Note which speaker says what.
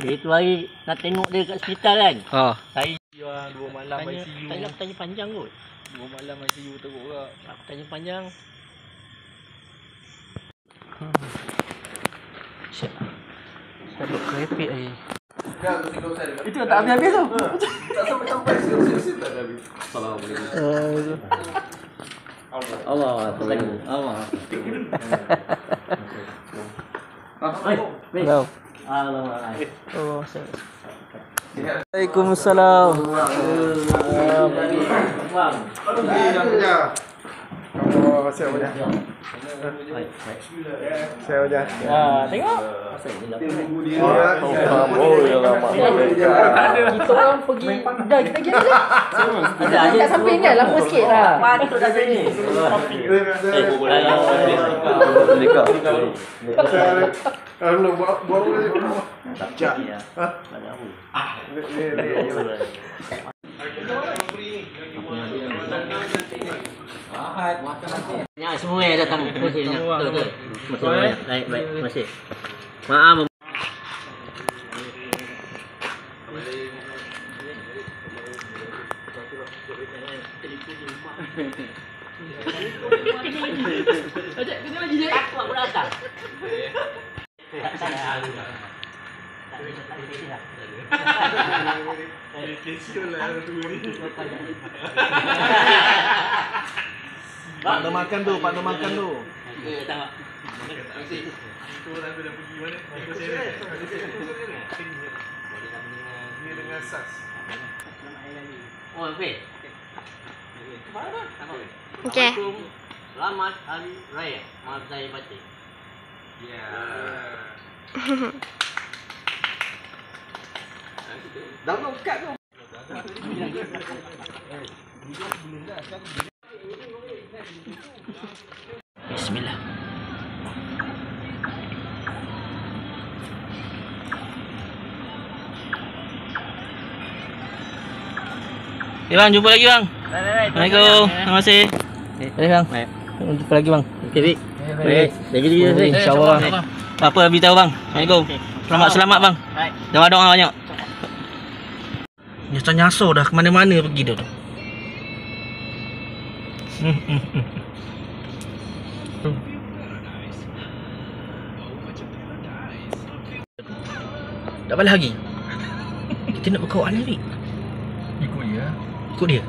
Speaker 1: Itu hari nak tengok dia kat hospital kan. Saya
Speaker 2: 2 malam ICU.
Speaker 1: Tak nak tanya panjang kot.
Speaker 2: 2 malam ICU teruk juga.
Speaker 1: Aku tanya panjang. Siap. Saya duduk kerepek lagi.
Speaker 2: Itu tak habis-habis tu. Tak sampai siap tak habis. Assalamualaikum.
Speaker 1: Allah.
Speaker 3: Hello. Waalaikumsalam.
Speaker 2: Siap aja. Siap aja.
Speaker 1: Tengok.
Speaker 3: Kita orang pergi. Dah kita pergi dah. Ada kat samping kan lama sikit lah.
Speaker 1: Patut dah sini.
Speaker 2: Belum buat
Speaker 1: Tak. Ya, semua yang datang. Betul. Baik. Terima kasih. Maaf. Ajak kena lagi je. Takut aku datang.
Speaker 2: Pak nak makan tu.
Speaker 4: Itu orang tu dah pergi mana? Ikut saya. Dia dengan SAS.
Speaker 1: Oh, okey.
Speaker 5: Okey.
Speaker 1: Selamat Hari Raya Mazai Batik.
Speaker 4: Ya.
Speaker 2: Dah belum kat tu.
Speaker 1: Bismillah. Bang, jumpa lagi bang. Assalamualaikum. Terima kasih. Bang. Jumpa lagi bang. Okey, Bik. Baik. Jaga diri bang.
Speaker 3: InsyaAllah.
Speaker 1: Apa beritahu bang. Assalamualaikum. Selamat bang. Baik. Doa-doa banyak. Nyasar dah ke mana-mana pergi tu. Tak balik lagi. Kita nak berkawan ni, Bik.
Speaker 2: Ikut dia.
Speaker 1: Ikut dia.